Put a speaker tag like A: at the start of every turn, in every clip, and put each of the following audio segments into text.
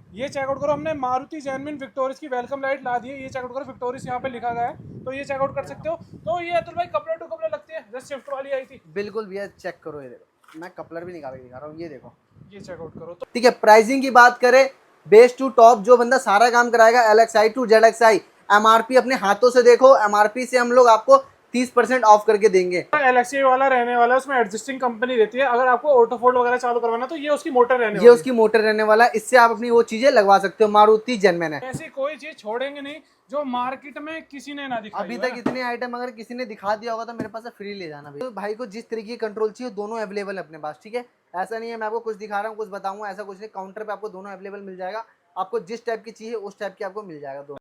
A: ये चेकआउट करो, हमने मारुति जेनमिन विक्टोरियस की वेलकम लाइट ला दी है। ये चेकआउट करो, विक्टोरियस यहाँ पे लिखा गया है, तो ये चेकआउट कर सकते हो। तो ये अतुल भाई कपड़ा टू कपड़ा लगती है, जस्ट स्विफ्ट वाली आई थी।
B: बिल्कुल भैया, चेक करो, ये देखो मैं कपलर भी निकाल के दिखा रहा हूँ, ये देखो।
A: ये चेकआउट करो तो
B: ठीक है, प्राइसिंग की बात करें, बेस टू टॉप जो बंदा सारा काम कराएगा, LXi टू ZXi, MRP अपने हाथों से देखो, MRP से हम लोग आपको 30% ऑफ करके देंगे।
A: एलएक्सी वाला रहने वाला है, उसमें एडजस्टिंग कंपनी रहती है। अगर आपको ऑटो फोल्ड वगैरह चालू करवाना तो ये उसकी मोटर रहने
B: ये
A: वाली
B: उसकी मोटर रहने वाला है, इससे आप अपनी वो चीजें लगवा सकते हो। मारुति जेनमेन है।
A: है। ऐसी कोई चीज छोड़ेंगे नहीं जो मार्केट में किसी ने ना दिखाई
B: अभी
A: हो,
B: तक
A: है ना?
B: इतने आइटम अगर किसी ने दिखा दिया होगा तो मेरे पास से फ्री ले जाना भाई। तो भाई को जिस तरीके की कंट्रोल चाहिए दोनों अवेलेबल है अपने पास, ठीक है। ऐसा नहीं है मैं आपको कुछ दिखा रहा हूँ कुछ बताऊंगा, ऐसा कुछ नहीं। काउंटर पे आपको दोनों अवेलेबल मिल जाएगा, आपको जिस टाइप की चाहिए उस टाइप की आपको मिल जाएगा दोनों।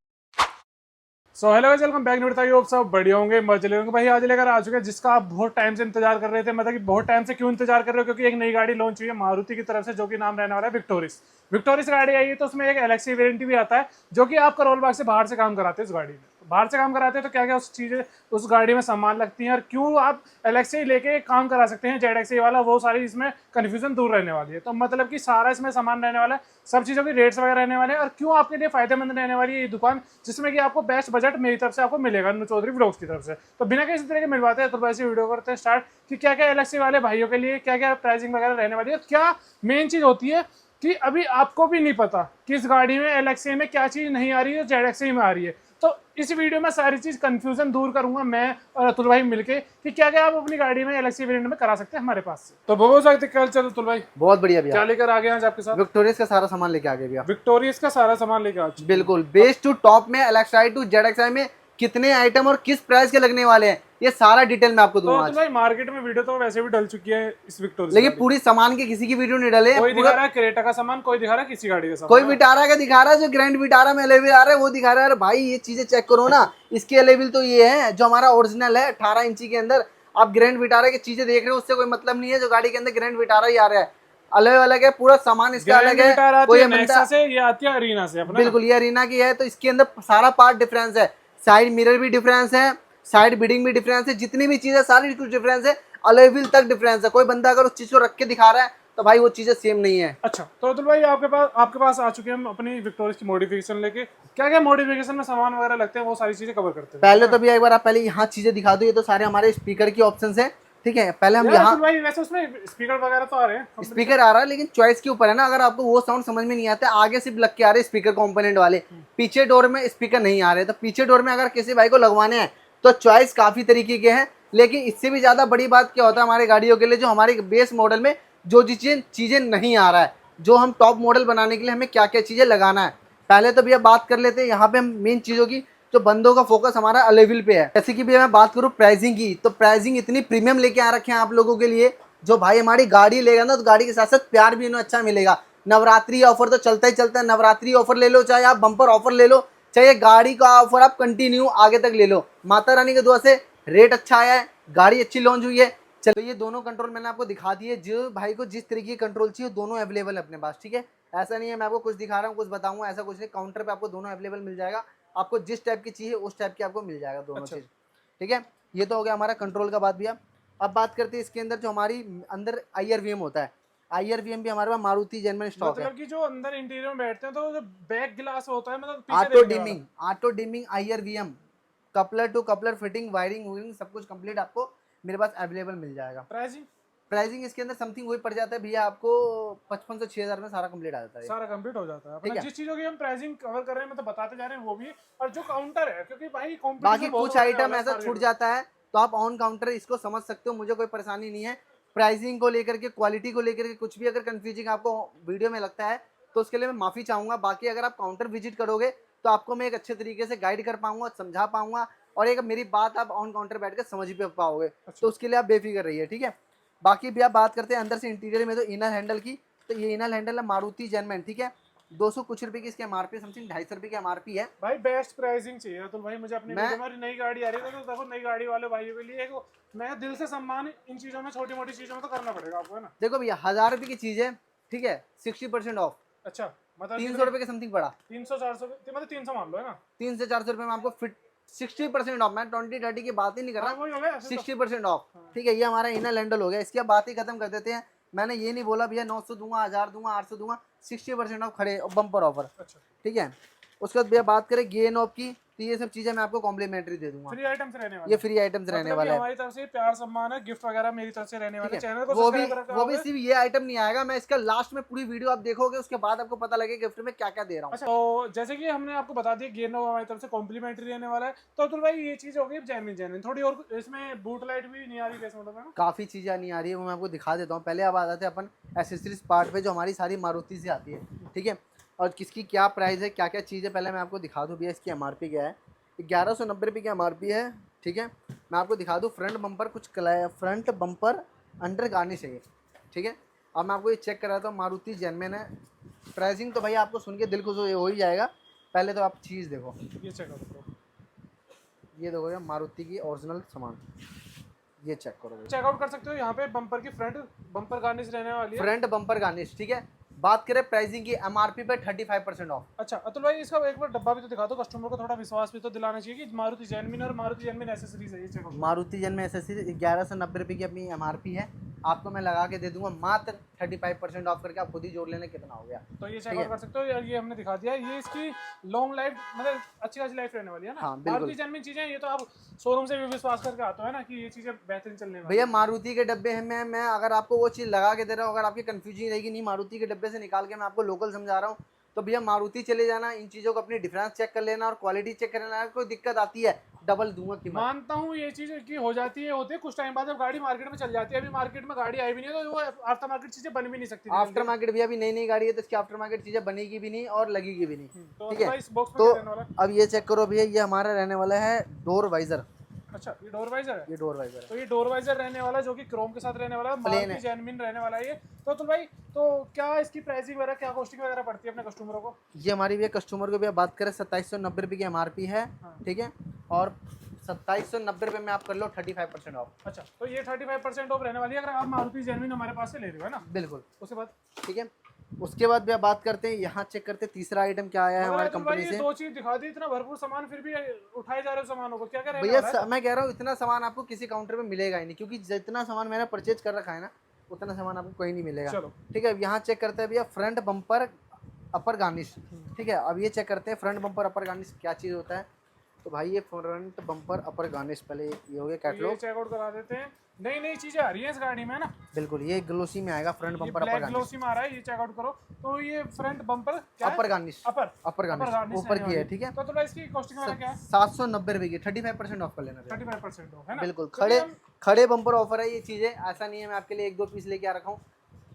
A: So hello guys, welcome back. बताइए आप सब बढ़िया होंगे, मजे होंगे। भाई आज लेकर आ चुके हैं जिसका आप बहुत टाइम से इंतजार कर रहे थे। मतलब कि बहुत टाइम से क्यों इंतजार कर रहे हो, क्योंकि एक नई गाड़ी लॉन्च हुई है मारुति की तरफ से, जो कि नाम रहने वाला है विक्टोरियस। विक्टोरियस गाड़ी आई है तो उसमें एक एलएक्सी वेरिएंट भी आता है, जो कि आप करोल बाग से बाहर से काम कराते हैं। इस गाड़ी में बाहर से काम कराते हैं तो क्या क्या उस चीज़ें उस गाड़ी में सामान लगती हैं, और क्यों आप एलएक्सी लेके काम करा सकते हैं जेडएक्सी वाला, वो सारी इसमें कन्फ्यूजन दूर रहने वाली है। तो मतलब कि सारा इसमें सामान रहने वाला है, सब चीज़ों की रेट्स वगैरह रहने वाले हैं, और क्यों आपके लिए फायदेमंद रहने वाली है ये दुकान, जिसमें कि आपको बेस्ट बजट मेरी तरफ से आपको मिलेगा, नु चौधरी व्लॉग्स की तरफ से। तो बिना किसी तरह के मिलवाते हैं तो वैसे वीडियो करते हैं स्टार्ट कि क्या क्या एलएक्सी वाले भाइयों के लिए क्या क्या प्राइसिंग वगैरह रहने वाली है। क्या मेन चीज़ होती है कि अभी आपको भी नहीं पता कि इस गाड़ी में एलएक्सी में क्या चीज़ नहीं आ रही है, जेडएक्सी में आ रही है। तो इस वीडियो में सारी चीज़ कंफ्यूजन दूर करूंगा मैं और अतुल भाई मिलके कि क्या क्या आप अपनी गाड़ी में एलएक्सी वेरिएंट में करा सकते हैं हमारे पास से। तो बहुत सकते कल चलो अतुल भाई,
B: बहुत बढ़िया भैया।
A: क्या लेकर आ गए आज आपके साथ?
B: विक्टोरियस का सारा सामान लेके आ गए भैया।
A: विक्टोरियस का सारा सामान लेकर आ चुके हैं।
B: बिल्कुल, बेस टू टॉप में LXi टू ZXi में कितने आइटम और किस प्राइस के लगने वाले हैं ये सारा डिटेल मैं आपको
A: तो
B: दूंगा
A: अतुल
B: आज।
A: भाई मार्केट में वीडियो तो वैसे भी डल चुकी है इस विक्टोरियस
B: लेकिन
A: गाड़ी।
B: पूरी सामान की किसी की वीडियो नहीं डाले,
A: कोई दिखा
B: पूरा
A: रहा है क्रेटा का सामान, कोई दिखा रहा है किसी गाड़ी का सामान।
B: कोई विटारा का दिखा रहा है, जो ग्रैंड विटारा में अलेविल आ रहा है वो दिखा रहा है। अरे भाई ये चीजें चेक करो ना, इसके अलेविल तो ये है जो हमारा ओरिजिनल है 18 इंची के अंदर। आप ग्रैंड विटारा की चीजें देख रहे हो उससे कोई मतलब नहीं है, जो गाड़ी के अंदर ग्रैंड विटारा ही आ रहा है। अलग अलग है, पूरा सामान इसका अलग
A: ग्रैंड
B: है।
A: विटार आती
B: कोई
A: है
B: ये
A: नेक्सा
B: बंदा
A: से, ये आती है अरीना से अपना।
B: बिल्कुल ये अरीना की है, तो इसके अंदर सारा पार्ट डिफरेंस है। साइड मिरर भी डिफरेंस है, साइड बिडिंग भी डिफरेंस है, जितनी भी चीजें सारी कुछ डिफरेंस है। अलेविल तक डिफरेंस है। कोई बंदा अगर उस चीज को रख के दिखा रहा है तो भाई वो चीजें सेम नहीं है।
A: अच्छा तो अतुल भाई आपके पास आ चुके हैं हम अपनी विक्टोरियस की मॉडिफिकेशन लेके। क्या क्या मॉडिफिकेशन में सामान वगैरह लगते हैं वो सारी चीजें कवर करते हैं, है
B: पहले
A: ना?
B: तो भैया एक बार आप पहले यहाँ चीजें दिखा दो, ये तो सारे हमारे स्पीकर की ऑप्शन है, ठीक है। पहले हम
A: यार
B: यहाँ
A: अतुल भाई वैसे उसमें स्पीकर वगैरह तो आ रहे हैं कंपनी से।
B: स्पीकर आ रहा है, लेकिन चॉइस के ऊपर है ना। अगर आपको वो साउंड समझ में नहीं आता, आगे सिर्फ लग के आ रहे स्पीकर कंपोनेंट वाले, पीछे डोर में स्पीकर नहीं आ रहे। तो पीछे डोर में अगर किसी भाई को लगवाने हैं तो चॉइस काफी तरीके के हैं। लेकिन इससे भी ज्यादा बड़ी बात क्या होता है हमारे गाड़ियों के लिए, जो हमारे बेस मॉडल में जो चीजें नहीं आ रहा है, जो हम टॉप मॉडल बनाने के लिए हमें क्या क्या चीजें लगाना है। पहले तो भैया बात कर लेते हैं यहाँ पे हम मेन चीजों की। जो बंदों का फोकस हमारा अलेविल पे है, जैसे कि भैया मैं बात करूँ प्राइसिंग की, तो प्राइसिंग इतनी प्रीमियम लेके आ रखे हैं आप लोगों के लिए। जो भाई हमारी गाड़ी लेगा ना तो गाड़ी के साथ साथ प्यार भी इन्हें अच्छा मिलेगा। नवरात्रि ऑफर तो चलता ही चलता है, नवरात्रि ऑफर ले लो, चाहे आप बम्पर ऑफर ले लो, चाहे गाड़ी का ऑफर आप कंटिन्यू आगे तक ले लो। माता रानी की दुआ से रेट अच्छा आया है, गाड़ी अच्छी लॉन्च हुई है। चलो ये दोनों कंट्रोल मैंने आपको दिखा दिए, जो भाई को जिस तरीके की कंट्रोल चाहिए दोनों अवेलेबल है अपने पास, ठीक है। ऐसा नहीं है मैं आपको कुछ दिखा रहा हूँ कुछ बताऊंगा, ऐसा कुछ नहीं। काउंटर पे आपको दोनों अवेलेबल मिल जाएगा, आपको जिस टाइप की चाहिए उस टाइप की आपको मिल जाएगा दोनों
A: अच्छा।
B: चीज, ठीक है। ये तो हो गया हमारा कंट्रोल का बात भैया। अब बात करते हैं इसके अंदर जो हमारी अंदर IRVM होता है। IRVM भी हमारे पास मारुति जेनमेन स्टॉक है।
A: मतलब कि जो अंदर इंटीरियर में बैठते हैं तो जो बैक ग्लास होता है, मतलब पीछे
B: ऑटो
A: देखने वाला।
B: Dimming, auto dimming IRVM, coupler to coupler fitting, wiring वूयरिंग सब कुछ कंप्लीट आपको मेरे पास अवेलेबल मिल जाएगा।
A: प्राइसिंग
B: प्राइसिंग इसके अंदर समथिंग वही पड़ जाता है भैया आपको 55 से 6000 में सारा कंप्लीट आ जाता है ये,
A: सारा कंप्लीट हो जाता है अपना।
B: ठीक है।
A: जिस चीजों की हम प्राइसिंग कवर कर रहे हैं मतलब बताते जा रहे हैं वो भी, और जो काउंटर है, क्योंकि भाई
B: बाकी
A: कंपटीशन बहुत
B: कुछ
A: होने
B: आइटम
A: वाला है इस
B: ऐसा
A: मार्केट
B: छूट
A: में।
B: जाता है तो आप ऑन काउंटर इसको समझ सकते हो, मुझे कोई परेशानी नहीं है। प्राइसिंग को लेकर के, क्वालिटी को लेकर के कुछ भी अगर कंफ्यूजिंग आपको वीडियो में लगता है तो उसके लिए मैं माफ़ी चाहूँगा। बाकी अगर आप काउंटर विजिट करोगे तो आपको मैं एक अच्छे तरीके से गाइड कर पाऊंगा, समझा पाऊंगा, और एक मेरी बात आप ऑन काउंटर बैठ कर समझ भी पाओगे।
A: अच्छा।
B: तो उसके लिए आप बेफिक्र रहिए, ठीक है। बाकी भी आप बात करते हैं अंदर से इंटीरियर में, तो इनर हैंडल की, तो ये इनर हैंडल है मारुति जेनमैन, ठीक है। 200 कुछ रुपए की इसकी MRP, समथिंग 250 रुपए की MRP है।
A: भाई बेस्ट प्राइसिंग चाहिए तो भाई मुझे अपनी
B: मैं
A: वीडियो में नई गाड़ी आ रही है, तो देखो नई गाड़ी वाले भाइयों के लिए एक मैं दिल से सम्मान इन चीजों में, छोटी मोटी चीजों में तो करना पड़ेगा आपको, है ना?
B: देखो भैया 1000 रुपए की चीज है, ठीक है, 60% ऑफ,
A: अच्छा मतलब
B: 300 रुपए के समथिंग पड़ा।
A: 300 400 मतलब 300 मान लो, है ना?
B: 300 से 400 रुपए में आपको फिट 60% ऑफ। मैं 20 30 की बात ही नहीं कर
A: हाँ
B: रहा,
A: वही हो गया ऐसे तो।
B: 60% ऑफ,
A: हाँ।
B: ठीक है। ये हमारा इनर हैंडल हो गया, इसकी अब बात ही खत्म कर देते हैं। मैंने ये नहीं बोला भैया 900 दूंगा, 1000 दूंगा, 800 दूंगा, 60% ऑफ खड़े बम्पर ऑफर।
A: अच्छा,
B: ठीक है। उसके बाद भैया बात करें गे नॉब की, तो ये सब चीजें मैं आपको कॉम्प्लीमेंट्री दे दूंगा।
A: फ्री आइटम्स रहने वाले
B: ये फ्री आइटम्स रहने
A: मतलब
B: वाले
A: ये
B: हैं।
A: हमारी तरफ से प्यार सम्मान है, गिफ्ट वगैरह मेरी तरफ से रहने
B: ठीक
A: वाले।
B: है।
A: चैनल को
B: वो भी
A: सब्सक्राइब
B: वो भी
A: करके
B: सिर्फ ये आइटम नहीं आएगा, मैं इसका लास्ट में पूरी वीडियो आप देखोगे, उसके बाद आपको पता लगेगा गिफ्ट में क्या क्या दे रहा हूँ।
A: अच्छा, तो जैसे कि हमने आपको बता दिया गेयर नॉब हमारी तरफ से कॉम्प्लीमेंट्री रहने वाला है। तो अतुल भाई ये चीज हो गई जेन्युइन जेन्युइन, थोड़ी और इसमें बूट लाइट भी नहीं आ रही कैसे मतलब है?
B: काफी चीजें नहीं आ रही है, वो मैं आपको दिखा देता हूँ। पहले अब आ जाते हैं अपन एसेसरीज पार्ट पे, जो हमारी सारी मारुति से आती है। ठीक है। और किसकी क्या प्राइस है, क्या क्या चीज़ है, पहले मैं आपको दिखा दूँ भैया। इसकी एमआरपी क्या है, 1190 रुपये की एमआरपी है। ठीक है। मैं आपको दिखा दूँ फ्रंट बम्पर, कुछ फ्रंट बम्पर अंडर गार्निश है ये। ठीक है। अब मैं आपको ये चेक कराता हूँ, मारुति जेन्युइन है। प्राइसिंग तो भैया आपको सुन के दिल खुश हो ही जाएगा। पहले तो आप चीज़ देखो,
A: ये चेक करो,
B: ये देखो भैया मारुति की ओरिजिनल सामान, ये चेक करो भैया।
A: चेकआउट कर सकते हो। यहाँ पे बम्पर की फ्रंट बम्पर गार्निश रहने वाली है।
B: Front bumper garnish. ठीक है। बात करें प्राइसिंग की, एमआरपी पे 35% ऑफ।
A: अच्छा अतुल भाई, इसका एक बार डब्बा भी तो दिखा दो, कस्टमर को थोड़ा विश्वास भी तो दिलाना चाहिए कि मारुति जेन्युइन और मारुति जेन्युइन एसेसरीज है। ये चेकआउट
B: मारुति जन में एसेसरी 1190 रुपये की अपनी एमआरपी है। आपको मैं लगा के दे दूंगा मात्र 35% ऑफ करके। आप खुद ही जोड़ लेना कितना हो गया।
A: तो ये चेकआउट कर सकते हो यार, ये हमने दिखा दिया। ये इसकी लॉन्ग लाइफ मतलब अच्छी खासी लाइफ रहने वाली है ना।
B: हाँ, बिल्कुल।
A: मारुति जेन्युइन चीजें ये तो आप शोरूम से भी विश्वास करके आते हो ना कि ये चीजें बेहतरीन चलने वाली
B: भैया मारुति के डब्बे हैं, मैं अगर आपको वो चीज़ लगा के दे रहा हूँ, अगर आपकी कंफ्यूजन रहेगी नहीं मारुति के डब्बे से निकाल के मैं आपको लोकल समझा रहा हूँ, तो भैया मारुति चले जाना, इन चीज़ों को अपनी डिफरेंस चेक कर लेना और क्वालिटी चेक कर लेना। कोई दिक्कत आती है डबल दूंगा कीमत।
A: मानता हूँ ये चीज की हो जाती है, होती है कुछ टाइम बाद जब गाड़ी मार्केट में चल जाती है। अभी मार्केट में गाड़ी आई भी नहीं है तो वो आफ्टर मार्केट चीजें बन भी नहीं सकती।
B: आफ्टर मार्केट भैया अभी नई नई गाड़ी है, तो इसकी आफ्टर मार्केट चीज़ें बनेगी भी नहीं और लगेगी भी नहीं।
A: तो
B: ठीक है।
A: भाई इस बॉक्स में
B: तो
A: क्या रहने वाला है?
B: अब ये चेक करो भैया, ये हमारा रहने वाला है डोर वाइजर।
A: अच्छा, ये डोर वाइजर है।
B: ये डोर वाइजर है,
A: तो ये डोर वाइजर रहने वाला है, जो कि क्रोम के साथ रहने वाला है,
B: Plain
A: मारुति
B: है।
A: जेन्युइन रहने वाला है ये। तो अतुल भाई, तो क्या इसकी प्राइसिंग वगैरह, क्या कॉस्टिंग वगैरह पड़ती है अपने कस्टमरों को?
B: ये हमारी भैया कस्टमर को भैया बात करें 2790 रुपये की एमआरपी है। ठीक है। और 2790 रुपये में आप कर लो 35% ऑफ।
A: अच्छा, तो ये 35% ऑफ रहने वाली है अगर आप मारुति जेन्युइन हमारे पास से ले रहे हो, है ना?
B: बिल्कुल।
A: उसके बाद
B: ठीक है। उसके बाद भैया बात करते हैं, यहाँ चेक करते हैं तीसरा आइटम क्या आया है हमारी
A: अतुल भाई,
B: कंपनी
A: ये
B: से।
A: दो चीज दिखा दी, इतना भरपूर सामान, फिर भी उठाए जा रहे हो सामानों को, क्या क्या रहने
B: भैया
A: वाला है?
B: मैं कह रहा हूँ इतना सामान आपको किसी काउंटर पे मिलेगा ही नहीं, क्योंकि जितना सामान मैंने परचेज कर रखा है ना, उतना सामान आपको कहीं नहीं मिलेगा।
A: चलो।
B: ठीक है। अब यहाँ चेक करते हैं भैया फ्रंट बम्पर अपर गार्निश। ठीक है। अब ये चेक करते हैं फ्रंट बम्पर अपर गार्निश क्या चीज़ होता है। तो भाई ये फ्रंट बम्पर अपर गार्निश, पहले ये हो गया
A: ये
B: कैटलॉग।
A: चेकआउट करा देते हैं। नई नई चीजें आ रही है इस गाड़ी में, है ना?
B: बिल्कुल। ये ग्लोसी में आएगा फ्रंट
A: ये
B: बम्पर अपर
A: ब्लैक
B: गार्निश।
A: ग्लोसी में आ रहा है, ये चेकआउट करो। तो ये फ्रंट बम्पर क्या है?
B: अपर गार्निश।
A: अपर
B: गार्निश ऊपर की है। ठीक है।
A: तो भाई इसकी कॉस्टिंग वाला क्या है?
B: 790 रुपये की 35% ऑफ कर लेना भैया।
A: 35% ऑफ, है ना?
B: बिल्कुल।
A: क्योंकि हम
B: खड़े बम्पर ऑफर है ये चीज़ें, ऐसा नहीं है मैं आपके लिए एक दो पीस लेके आ रखा हूँ।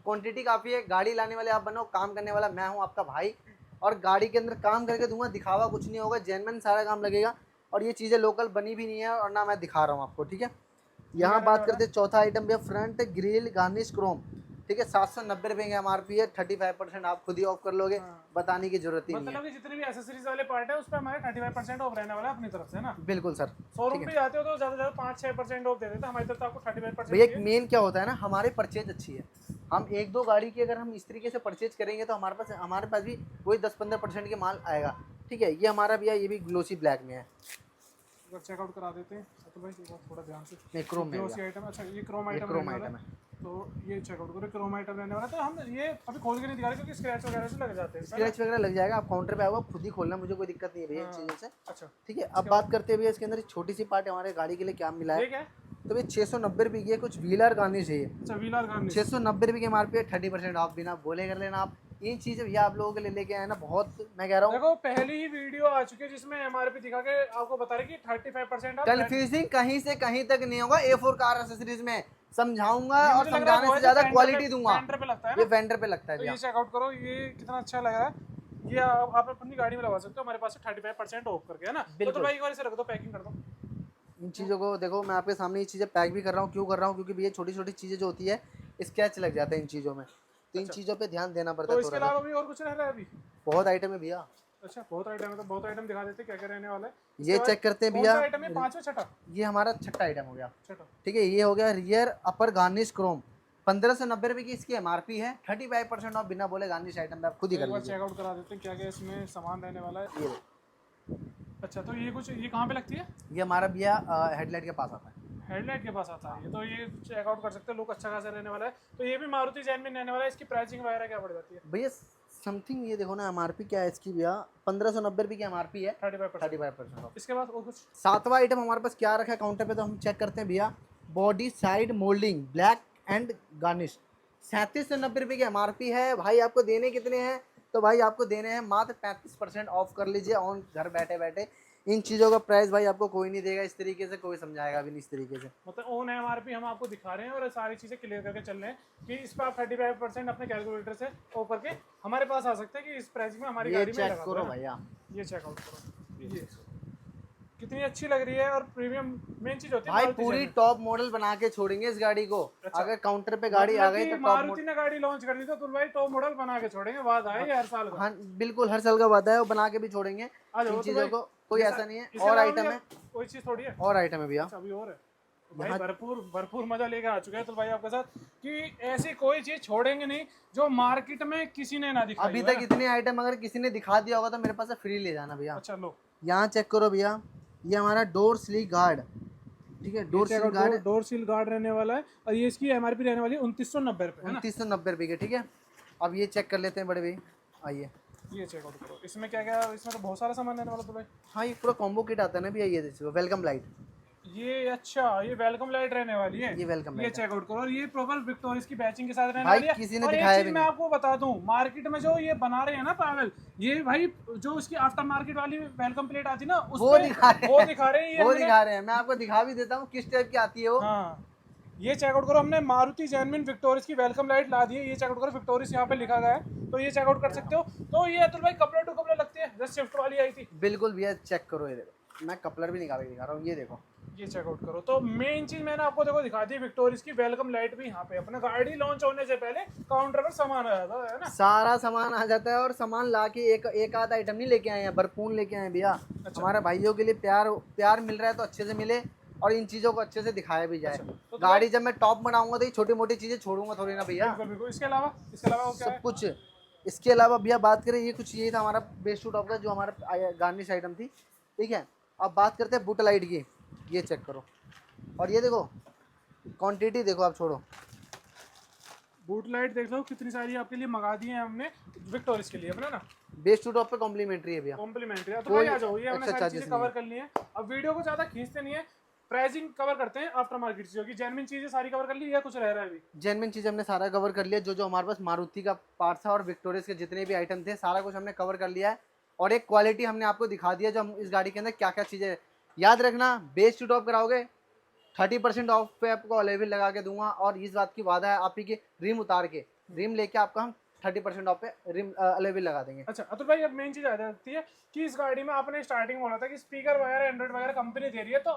B: क्वांटिटी काफ़ी है, गाड़ी लाने वाले आप बनो, काम करने वाला मैं हूँ आपका भाई, और गाड़ी के अंदर काम करके दूंगा, दिखावा कुछ नहीं होगा, जेन्युइन सारा काम लगेगा। और ये चीज़ें लोकल बनी भी नहीं है और ना मैं दिखा रहा हूँ आपको। ठीक है। यहाँ बात करते हैं चौथा आइटम भैया फ्रंट ग्रिल गार्निश क्रोम। ठीक है। 790 रुपये की एमआरपी है, 35% आप खुद ही ऑफ कर लोगे, बताने की जरूरत ही नहीं है।
A: मतलब कि जितने भी एसेसरीज वाले पार्ट है उस पर हमारे 35% ऑफ रहने वाला है अपनी तरफ से, है ना?
B: बिल्कुल सर।
A: शोरूम पे जाते हो तो ज्यादा से ज्यादा 5-6% ऑफ दे देते हैं, हमारी तरफ से आपको 35%
B: भैया एक मेन क्या होता है ना, हमारे परचेज अच्छी है। हम एक दो गाड़ी की अगर हम इस तरीके से परचेज करेंगे तो हमारे पास भी वही 10-15% के माल आएगा। ठीक है। ये हमारा भैया ये भी ग्लोसी ब्लैक में है,
A: चेकआउट करा देते हैं। तो भाई एक बार थोड़ा ध्यान से,
B: नहीं क्रोम में
A: ग्लोसी आइटम। अच्छा, ये क्रोम आइटम
B: क्रोम
A: रहने वाला
B: आइटम
A: है।
B: है।
A: तो ये चेकआउट करो, क्रोम आइटम रहने वाला है। तो हम ये अभी खोल के नहीं दिखा रहे क्योंकि स्क्रैच वगैरह से लग जाते हैं।
B: स्क्रैच वगैरह लग जाएगा, आप काउंटर पे आओगे खुद ही खोलना, मुझे कोई दिक्कत नहीं है भैया इन चीज़ों से।
A: अच्छा,
B: ठीक है। अब बात करते हैं भैया इसके अंदर एक छोटी सी पार्ट हमारे गाड़ी के लिए क्या मिला
A: ये
B: है।
A: क्या है?
B: तो भैया 690 रुपये की है, कुछ व्हीलर गार्निश है ये।
A: अच्छा, व्हीलर गार्निश।
B: 690 रुपये की एमआरपी है, 30% ऑफ, बिना बोले कर लेना आप। ये चीज़ें भैया आप लोगों के लिए लेके आए ना, बहुत मैं कह रहा हूँ।
A: देखो पहली ही वीडियो आ चुकी है जिसमें एमआरपी दिखा के आपको बता रहे कि 35% ऑफ।
B: कंफ्यूजिंग कहीं से कहीं तक नहीं होगा। A4 कार एक्सेसरीज में समझाऊंगा
A: ये
B: और
A: मुझे लग रहा है
B: समझाने
A: वो
B: से
A: है
B: ज्यादा
A: जो
B: क्वालिटी दूंगा।
A: फेंडर पे लगता है
B: ये
A: ना?
B: वेंडर पे लगता है
A: तो
B: भैया।
A: ये चेकआउट करो, ये कितना अच्छा लग रहा है। ये आप अपनी गाड़ी में लगा सकते हो हमारे पास से 35% ऑफ करके, है ना? तो भाई एक बार इसे रख दो, पैकिंग कर दो।
B: इन चीज़ों को देखो, मैं आपके सामने ये चीज़ें पैक भी कर रहा हूँ। क्यों कर रहा हूँ? क्योंकि भैया छोटी छोटी चीज़ें जो होती है स्क्रैच लग जाता है इन चीज़ों में, तो इन चीज़ों पे ध्यान देना पड़ता
A: तो
B: है
A: इसके
B: थोड़ा सा।
A: अलावा भी और कुछ रह रहा है अभी?
B: बहुत आइटम है भैया।
A: अच्छा, बहुत आइटम है, तो बहुत आइटम दिखा देते क्या क्या रहने वाला है।
B: ये चेक करते हैं भैया।
A: आइटम है 5वां 6ठा?
B: ये हमारा छठा आइटम हो गया।
A: छठा।
B: ठीक है। ये हो गया रियर अपर गार्निश क्रोम, 1590 रुपये की इसकी एमआरपी है, 35% ऑफ, बिना बोले गार्निश आइटम पे आप खुद ही कर लीजिए।
A: चेकआउट करा देते हैं क्या क्या इसमें सामान रहने वाला है।
B: ये
A: अच्छा, तो ये कुछ, ये कहाँ पे लगती है?
B: ये हमारा भैया हेडलाइट के पास आता है।
A: हेडलाइट के पास आता है ये, तो ये चेकआउट कर सकते हैं, लुक अच्छा खासा रहने वाला है। तो ये भी मारुति जैन में रहने वाला है। इसकी प्राइसिंग वगैरह क्या पड़ जाती है
B: भैया समथिंग ये देखो ना, एमआरपी क्या है इसकी भैया, 1590 की एमआरपी है,
A: 35%।
B: 35% ऑफ।
A: इसके बाद और कुछ?
B: सातवां आइटम हमारे पास क्या रखा है काउंटर पे, तो हम चेक करते हैं भैया। Body side moulding black and garnish, 3790 की एमआरपी है भाई। आपको देने कितने हैं, तो भाई आपको देने हैं मात्र 35% ऑफ कर लीजिए ऑन घर बैठे बैठे। इन चीज़ों का प्राइस भाई आपको कोई नहीं देगा इस तरीके से, कोई समझाएगा भी नहीं इस तरीके से।
A: मतलब ओन एमआरपी हम आपको दिखा रहे हैं और सारी चीज़ें क्लियर करके चल रहे हैं कि इस पर आप 35% अपने कैलकुलेटर से ओ करके हमारे पास आ सकते हैं कि इस प्राइस में हमारी
B: ये
A: गाड़ी में
B: चेक
A: लगा दो,
B: करो
A: है ना?
B: भैया,
A: ये चेकआउट करो, ये कितनी अच्छी लग रही है। और प्रीमियम मेन चीज़ होती है
B: भाई
A: मारुति
B: पूरी
A: जैन में।
B: टॉप मॉडल बना के छोड़ेंगे इस गाड़ी को।
A: अच्छा।
B: अगर काउंटर पे गाड़ी आ
A: मतलब
B: गई
A: कि
B: तो टॉप
A: मारुति
B: मॉडल,
A: ने गाड़ी लॉन्च कर दी तो तुम भाई टॉप मॉडल बना के छोड़ेंगे, बाद आए ये हर साल का।
B: हाँ बिल्कुल हर साल का वादा है, वो बना के भी छोड़ेंगे
A: आ जाओ
B: इन
A: तो
B: चीज़ों
A: भाई,
B: को, कोई
A: ये
B: ऐसा नहीं है।
A: इसके
B: और
A: अलावा भी
B: आइटम है,
A: अब कोई चीज़ थोड़ी है।
B: और आइटम है भैया।
A: अच्छा, अभी और है तो भाई
B: यहाँ
A: भरपूर भरपूर मजा लेके आ चुके हैं तो भाई आपके साथ कि ऐसी कोई चीज छोड़ेंगे नहीं जो मार्केट में किसी ने ना दिखाई
B: अभी
A: हो, है
B: तक
A: ना?
B: इतने आइटम अगर किसी ने दिखा दिया होगा तो मेरे पास से फ्री ले जाना भैया।
A: अच्छा लो,
B: यहाँ चेक करो भैया, ये हमारा डोर स्लीक गार्ड, ठीक है,
A: ये
B: door sleek guard
A: door seal guard रहने वाला है और ये इसकी एमआरपी रहने वाली है 2990 है ना?
B: 2990 के, ठीक है। अब ये चेक कर लेते हैं बड़े भाई, आइए।
A: ये चेकआउट करो, इसमें क्या क्या, इसमें तो बहुत सारा सामान रहने वाला तो भाई।
B: हाँ ये पूरा कॉम्बो किट आता है ना भैया, ये देखो वेलकम लाइट,
A: ये अच्छा, ये वेलकम लाइट रहने वाली है।
B: ये वेलकम
A: ये
B: लाइट है
A: चेकआउट करो, और ये प्रॉपर विक्टोरिया की बैचिंग के साथ रहने
B: भाई,
A: वाली है।
B: किसी ने
A: और एक
B: दिखाया
A: चीज
B: भी
A: मैं
B: नहीं।
A: आपको बता दूं, मार्केट में जो ये बना रहे हैं ना पागल, ये भाई जो इसकी आफ्टर मार्केट वाली वेलकम प्लेट आती है ना, उस
B: वो
A: पे
B: दिखा रहे
A: वो
B: हैं,
A: दिखा रहे हैं ये
B: वो
A: हमने।
B: दिखा रहे हैं, मैं आपको दिखा भी देता हूँ किस टाइप की आती है वो।
A: हाँ, ये चेकआउट करो, हमने मारुति जैनमिन विक्टोरिया की वेलकम लाइट ला दी है। ये चेकआउट करो, विक्टोरिया यहाँ पे लिखा गया है, तो ये चेकआउट कर सकते हो। तो ये अतुल भाई कपड़े टू कपड़े लगते हैं जैसे स्विफ्ट वाली आई थी।
B: बिल्कुल भैया चेक करो, ये देखो मैं कपलर भी निकाल के दिखा रहा हूँ, ये देखो।
A: ये चेकआउट करो। तो मेन चीज मैंने आपको देखो दिखा दी, विक्टोरिया की वेलकम लाइट भी यहाँ पे अपने गाड़ी लॉन्च होने से पहले काउंटर पर सामान आया था, है ना?
B: सारा सामान आ जाता है, और सामान ला के एक आध आइटम नहीं लेके आए हैं, भरपूर लेके आए हैं भैया।
A: अच्छा।
B: हमारे भाइयों के लिए प्यार प्यार मिल रहा है तो अच्छे से मिले, और इन चीज़ों को अच्छे से दिखाया भी जाए।
A: तो
B: गाड़ी जब मैं टॉप बनाऊंगा तो ये छोटी मोटी चीज़ें छोड़ूंगा थोड़ी ना भैया,
A: बिल्कुल बिल्कुल। इसके अलावा वो क्या
B: सब
A: है?
B: कुछ। इसके अलावा भैया बात करें, ये कुछ, ये था हमारा बेस्ट टू टॉप का जो हमारा गार्निश आइटम थी, ठीक है। अब बात करते हैं बुट लाइट की, ये चेक करो, और ये देखो क्वांटिटी देखो, आप छोड़ो।
A: बूट लाइट देख लो कितनी सारी आपके लिए मंगा दी है हमने विक्टोरिया के लिए अपने ना,
B: बेस्ट टू टॉप पे कॉम्प्लीमेंट्री है भैया,
A: कॉम्प्लीमेंट्री। तो
B: कोई
A: भाई आ जाओ, ये हमने
B: extra
A: सारी
B: charges
A: चीजें
B: नहीं
A: कवर
B: है।
A: कर ली है। अब वीडियो को ज्यादा खींचते नहीं है, प्राइसिंग कवर करते हैं आफ्टर मार्केट चीजों की। जेन्युइन चीजें सारी कवर कर ली या कुछ रह रहा है अभी?
B: जेन्युइन चीज़ हमने सारा कवर कर लिया, जो जो हमारे पास मारुति का पार्ट था और विक्टोरिया के जितने भी आइटम थे सारा कुछ हमने कवर कर लिया है। और एक क्वालिटी हमने आपको दिखा दिया जो हम इस गाड़ी के अंदर क्या क्या चीज़ें, याद रखना बेस्ट टू टॉप कराओगे 30% ऑफ पे आपको अलेविल लगा के दूंगा, और इस बात की वादा है आप ही के रिम उतार के, रिम लेके आपको हम 30% ऑफ पे रिम अलेविल लगा देंगे।
A: अच्छा अतुल भाई, अब मेन चीज आ जाती है कि इस गाड़ी में आपने स्टार्टिंग बोला था कि स्पीकर वगैरह एंड्रॉइड वगैरह कंपनी दे रही है, तो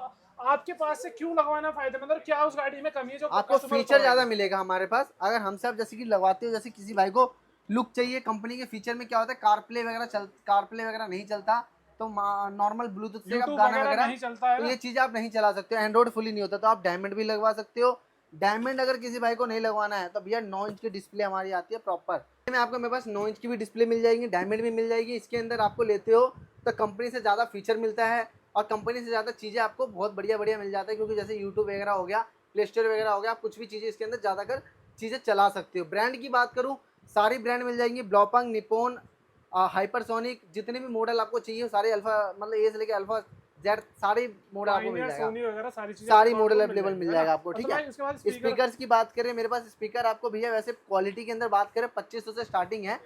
A: आपके पास से क्यों लगवाना फायदेमंद, और क्या उस गाड़ी में कमी है जो
B: आपको
A: customer को
B: फीचर
A: provide
B: ज़्यादा
A: है?
B: मिलेगा हमारे पास, अगर हमसे आप जैसे कि लगवाते हो, जैसे किसी भाई को लुक चाहिए, कंपनी के फीचर में क्या होता है, कार प्ले वगैरह नहीं चलता, तो नॉर्मल ब्लूटूथ से आप
A: YouTube
B: गाना
A: वगैरह
B: वगैरह,
A: नहीं चलता है
B: तो
A: ना?
B: ये चीज़ आप नहीं चला सकते हो, एंड्रॉइड फुली नहीं होता, तो आप डायमंड भी लगवा सकते हो। डायमंड अगर किसी भाई को नहीं लगवाना है तो भैया 9 इंच की डिस्प्ले हमारी आती है प्रॉपर, में आपको मेरे पास 9 इंच की भी डिस्प्ले मिल जाएगी, डायमंड भी मिल जाएगी। इसके अंदर आपको लेते हो तो कंपनी से ज़्यादा फीचर मिलता है, और कंपनी से ज़्यादा चीज़ें आपको बहुत बढ़िया बढ़िया मिल जाता है, क्योंकि जैसे यूट्यूब वगैरह हो गया, प्ले स्टोर वगैरह हो गया, आप कुछ भी चीज़ें इसके अंदर ज़्यादातर चीज़ें चला सकते हो। ब्रांड की बात करूँ, सारी ब्रांड मिल जाएंगी, ब्लॉपंग, निपोन, हाइपरसोनिक, जितने भी मॉडल आपको चाहिए सारे, अल्फा मतलब ए से लेकर अल्फा जेड, सारे मॉडल आपको मिल जाएगा,
A: सोनी वगैरह सारी चीजें
B: सारी
A: आपको
B: मॉडल
A: मिल
B: अवेलेबल
A: जाएंगी,
B: मिल
A: है
B: जाएगा
A: ना?
B: आपको, ठीक
A: तो भाई
B: है।
A: उसके बाद स्पीकर,
B: स्पीकर्स की बात करें, मेरे पास स्पीकर आपको भैया वैसे क्वालिटी के अंदर बात करें 2500 से स्टार्टिंग है,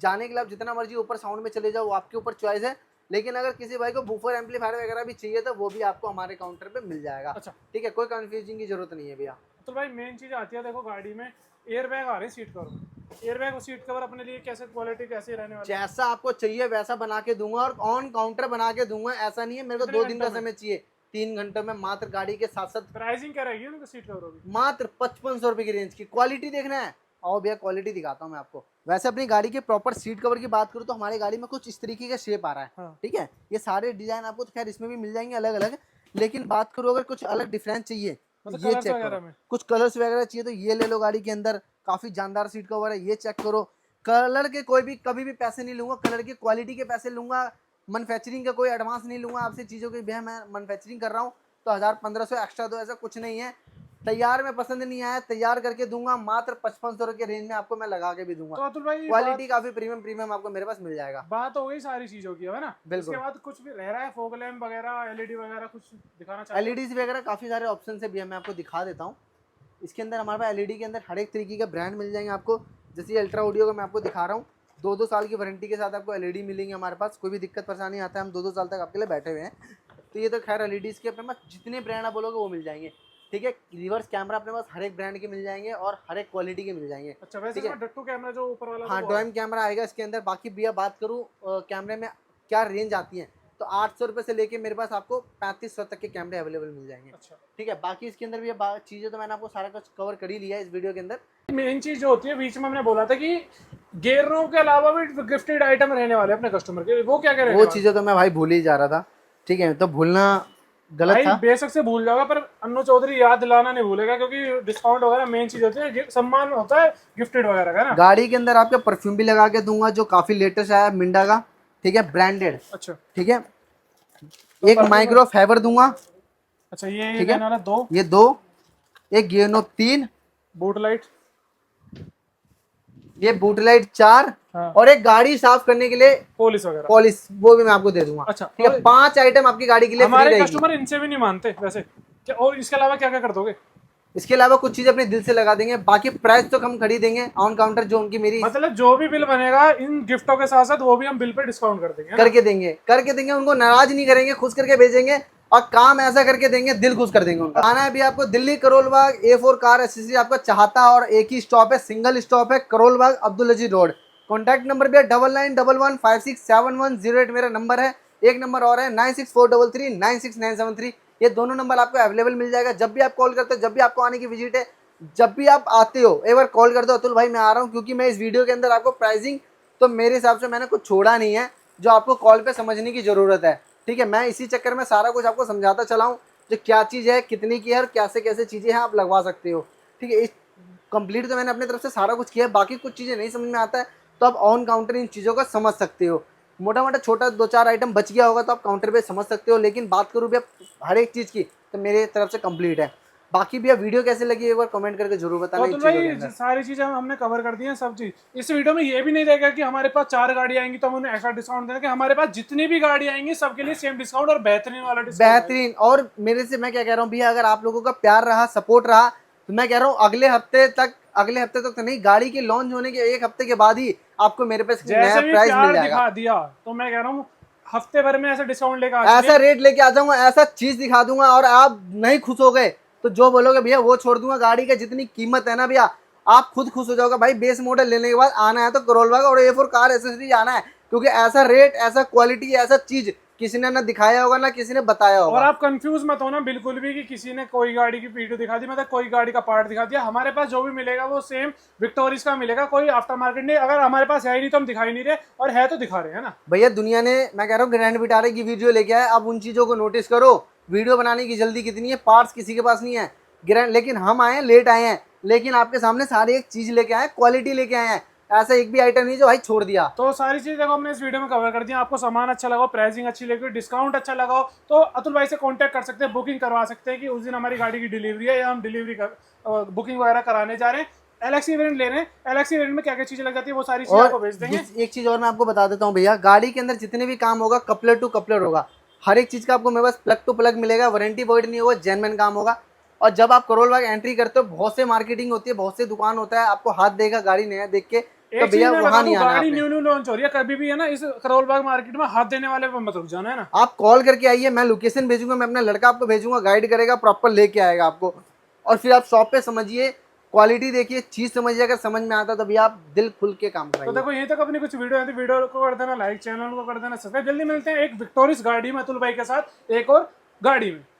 B: जाने के लिए आप जितना मर्जी ऊपर साउंड में चले जाओ, वो आपके ऊपर चॉइस है। लेकिन अगर किसी भाई को बूफर एम्पलीफायर वगैरह भी चाहिए तो वो भी आपको हमारे काउंटर पे मिल जाएगा,
A: अच्छा।
B: ठीक है, कोई कंफ्यूजिंग की जरूरत नहीं है भैया।
A: तो भाई मेन चीज आती है, देखो गाड़ी में एयर बैग आ रहे हैं सीट कवर, एयर बैग और सीट कवर अपने लिए कैसे क्वालिटी कैसे रहने वाली है?
B: जैसा आपको चाहिए वैसा बना के दूंगा, और ऑन काउंटर बना के दूंगा, ऐसा नहीं है मेरे को
A: कितने
B: 2 दिन का
A: घंटों में?
B: समय चाहिए, 3 घंटों में मात्र गाड़ी के साथ साथ,
A: प्राइसिंग क्या रहेगी उनकी सीट कवरों की?
B: मात्र 5500 रुपए की रेंज की। क्वालिटी देखना है, आओ भैया क्वालिटी दिखाता हूँ मैं आपको। वैसे अपनी गाड़ी के प्रॉपर सीट कवर की बात करूँ तो हमारी गाड़ी में कुछ इस तरीके का शेप आ रहा है,
A: हाँ।
B: ठीक है। ये सारे डिजाइन आपको तो खैर इसमें भी मिल जाएंगे अलग अलग, लेकिन बात करूँ अगर कुछ अलग डिफरेंस चाहिए तो
A: मतलब
B: ये
A: कलर्स
B: चेक
A: वगैरह
B: करो,
A: में?
B: कुछ कलर्स वगैरह चाहिए तो ये ले लो, गाड़ी के अंदर काफी जानदार सीट कवर है, ये चेक करो। कलर के कोई भी कभी भी पैसे नहीं लूंगा, कलर की क्वालिटी के पैसे लूंगा, मैन्युफैक्चरिंग का कोई एडवांस नहीं लूंगा आपसे चीज़ों के, भैया मैं मैन्युफैक्चरिंग कर रहा हूँ तो 1000-1500 एक्स्ट्रा दो, ऐसा कुछ नहीं है। तैयार में पसंद नहीं आया, तैयार करके दूंगा, मात्र 5500 के रेंज में आपको मैं लगा के भी
A: तो
B: दूंगा।
A: अतुल भाई
B: क्वालिटी काफी प्रीमियम आपको मेरे पास मिल जाएगा।
A: बात हो गई सारी चीजों की, है ना।
B: बिल्कुल।
A: इसके बाद कुछ भी रह रहा है, फॉग लैम्प वगैरह, एलईडी वगैरह कुछ दिखाना चाहते हैं?
B: एलईडीज वगैरह काफी सारे ऑप्शन है भैया, मैं आपको दिखा देता हूँ। इसके अंदर हमारे पास एलईडी के अंदर हर एक तरीके के ब्रांड मिल जाएंगे आपको। जैसे ये अल्ट्रा ऑडियो का मैं आपको दिखा रहा हूँ, 2-2 साल की वारंटी के साथ आपको एलईडी मिलेंगे हमारे पास। कोई भी दिक्कत परेशानी आता है, हम 2-2 साल तक आपके लिए बैठे हुए हैं। तो ये तो खैर एलईडीज के अपने पास जितने ब्रांड आप बोलोगे वो मिल जाएंगे, ठीक है। रिवर्स कैमरा अपने पास हर एक ब्रांड के मिल जाएंगे और हर एक क्वालिटी के मिल जाएंगे।
A: अच्छा, वैसे इसमें डट्टू कैमरा जो ऊपर वाला
B: हाँ, डोम कैमरा आएगा इसके अंदर। बाकी भैया बात करूँ कैमरे में क्या रेंज आती है, तो 800 रुपये से लेके मेरे पास आपको 3500 तक के कैमरे अवेलेबल मिल जाएंगे।
A: अच्छा,
B: ठीक है। बाकी इसके अंदर भी चीज़ें तो मैंने आपको सारा कुछ कवर कर ही लिया है इस वीडियो के अंदर।
A: मेन चीज जो होती है, बीच में हमने बोला था कि गेयरों के अलावा भी गिफ्टेड आइटम रहने वाले अपने कस्टमर के, वो क्या क्या
B: वो चीज़ें तो मैं भाई भूल ही जा रहा था, ठीक है, तो भूलना गलत
A: भाई
B: था।
A: बेशक से भूल जाओगा, पर अन्नू चौधरी याद दिलाना नहीं भूलेगा, क्योंकि डिस्काउंट वगैरह मेन चीज होती है, सम्मान होता है गिफ्टेड वगैरह का ना।
B: गाड़ी के अंदर आपके परफ्यूम भी लगा के दूंगा जो काफ़ी लेटेस्ट आया है मिंडा का, ठीक है, ब्रांडेड।
A: अच्छा,
B: ठीक है। एक माइक्रो फाइबर दूंगा।
A: अच्छा, ये
B: ठीक है।
A: देने वाला 2
B: ये 2, एक गियोनो 3,
A: बूट लाइट,
B: ये बूट लाइट 4,
A: हाँ,
B: और एक गाड़ी साफ करने के लिए
A: पॉलिश वगैरह।
B: पॉलिश, वो भी मैं आपको दे दूंगा।
A: अच्छा,
B: ठीक है। 5 आइटम आपकी गाड़ी के लिए फ्री
A: हमारे
B: रहेगी।
A: कस्टमर इनसे भी नहीं मानते वैसे क्या, और इसके अलावा क्या क्या कर दोगे?
B: इसके अलावा कुछ चीजें अपने दिल से लगा देंगे, बाकी प्राइस तो हम खरीदेंगे ऑन काउंटर, जो उनकी मेरी
A: मतलब जो भी बिल बनेगा इन गिफ्टों के साथ साथ वो भी हम बिल पे डिस्काउंट कर देंगे, है ना?
B: करके देंगे, उनको नाराज नहीं करेंगे, खुश करके भेजेंगे, और काम ऐसा करके देंगे दिल खुश कर देंगे उनका। आना है भी आपको Delhi Karol Bagh, A4 car accessory आपका चाहता, और एक ही स्टॉप है, सिंगल स्टॉप है, करोल बाग अब्दुल अजीज रोड। कॉन्टैक्ट नंबर भी है 9911567108 मेरा नंबर है। एक नंबर और है 9643396973। ये दोनों नंबर आपको अवेलेबल मिल जाएगा। जब भी आप कॉल करते हो, जब भी आपको आने की विजिट है, जब भी आप आते हो, एक बार कॉल कर दो, अतुल भाई मैं आ रहा हूँ, क्योंकि मैं इस वीडियो के अंदर आपको प्राइसिंग तो मेरे हिसाब से मैंने कुछ छोड़ा नहीं है जो आपको कॉल पे समझने की ज़रूरत है। ठीक है। मैं इसी चक्कर में सारा कुछ आपको समझाता चला हूँ, जो क्या चीज़ है, कितनी की है, और कैसे कैसे चीज़ें हैं आप लगवा सकते हो। ठीक है। इस कंप्लीट तो मैंने अपनी तरफ से सारा कुछ किया है। बाकी कुछ चीज़ें नहीं समझ में आता है तो आप ऑन काउंटर इन चीज़ों का समझ सकते हो। मोटा मोटा छोटा 2-4 आइटम बच गया होगा तो आप काउंटर पे समझ सकते हो, लेकिन बात करूँ भैया हर एक चीज़ की तो मेरे तरफ से कंप्लीट है। बाकी भैया वीडियो कैसे लगी एक बार कमेंट करके जरूर बताना।
A: तो भाई सारी चीजें हमने कवर कर दी हैं, सब चीज। इस वीडियो में ये भी नहीं रहेगा कि हमारे पास 4 गाड़ी आएंगी तो हम उन्हें एक्स्ट्रा डिस्काउंट देंगे। हमारे पास जितनी भी गाड़ी आएंगी सबके लिए सेम डिस्काउंट और बेहतरीन वाला डिस्काउंट।
B: बेहतरीन। और मेरे से मैं क्या कह रहा हूँ भैया, अगर आप लोगों का प्यार रहा, सपोर्ट रहा, तो मैं कह रहा हूँ अगले हफ्ते तक तो नहीं, गाड़ी के लॉन्च होने के 1 हफ्ते के बाद ही आपको मेरे पास नया प्राइस मिल जाएगा।
A: दिखा दिया तो मैं कह रहा हूँ हफ्ते भर में ऐसा डिस्काउंट लेकर
B: ऐसा रेट लेके आ जाऊंगा, ऐसा चीज दिखा दूंगा, और आप नहीं खुश हो गए तो जो बोलोगे भैया वो छोड़ दूंगा। गाड़ी का जितनी कीमत है ना भैया, आप खुद खुश हो जाओगे। भाई बेस मॉडल लेने के बाद आना है तो करोल बाग और A4 कार एसेसरी आना है, क्योंकि ऐसा रेट, ऐसा क्वालिटी, ऐसा चीज किसी ने ना दिखाया होगा ना किसी ने बताया होगा।
A: और आप कंफ्यूज मत होना बिल्कुल भी कि किसी ने कोई गाड़ी की वीडियो दिखा दी, मतलब कोई गाड़ी का पार्ट दिखा दिया। हमारे पास जो भी मिलेगा वो सेम विक्टोरियस का मिलेगा, कोई आफ्टर मार्केट नहीं। अगर हमारे पास है ही नहीं तो हम दिखा ही नहीं रहे, और है तो दिखा रहे हैं ना
B: भैया। दुनिया ने, मैं कह रहा हूँ, ग्रैंड विटारा की वीडियो लेके आए, अब उन चीजों को नोटिस करो। वीडियो बनाने की जल्दी कितनी है, पार्ट्स किसी के पास नहीं है ग्रैंड, लेकिन हम आए हैं, लेट आए हैं, लेकिन आपके सामने सारी एक चीज लेके आए, क्वालिटी लेके आए हैं। ऐसा एक भी आइटम नहीं जो भाई छोड़ दिया।
A: तो सारी चीजें देखो हमने इस वीडियो में कवर कर दी। आपको सामान अच्छा लगा, प्राइसिंग अच्छी लगी, डिस्काउंट अच्छा लगा, तो अतुल भाई से कांटेक्ट कर सकते हैं, बुकिंग करवा सकते हैं कि उस दिन हमारी गाड़ी की डिलीवरी है या हम बुकिंग वगैरह कराने जा रहे हैं। एलएक्सी वेरिएंट ले रहे हैं, एलएक्सी वेरिएंट में क्या क्या चीजें लग जाती है वो सारी चीजें आपको भेज देंगे।
B: एक चीज और मैं आपको बता देता हूँ भैया, गाड़ी के अंदर जितने भी काम होगा कपलर टू कपलर होगा। हर एक चीज का आपको मेरे पास प्लग टू प्लग मिलेगा, वारंटी वॉइड नहीं होगा, जेन्युइन काम होगा। और जब आप करोल बाग एंट्री करते हो, बहुत से मार्केटिंग होती है, बहुत से दुकान होता है, आपको हाथ देगा गाड़ी नया देख के, तो भैया वहां नहीं आना।
A: गाड़ी न्यू लॉन्च हो रही है, कभी भी है ना इस करोल बाग मार्केट में हाथ देने वाले पे मत रुक जाना, है ना।
B: आप कॉल करके आइए, मैं लोकेशन भेजूंगा, मैं अपना लड़का आपको भेजूंगा, गाइड करेगा, प्रॉपर लेके आएगा आपको, और फिर आप शॉप पे समझिए, क्वालिटी देखिए, चीज समझिए। अगर समझ में आता तो भैया आप दिल खुल के काम कराइए।
A: तो देखो यहीं तक अपनी कुछ वीडियो आती, वीडियो को कर देना लाइक, चैनल को कर देना सब्सक्राइब। जल्दी मिलते हैं एक विक्टोरियस गाड़ी में अतुल भाई के साथ, एक और गाड़ी में।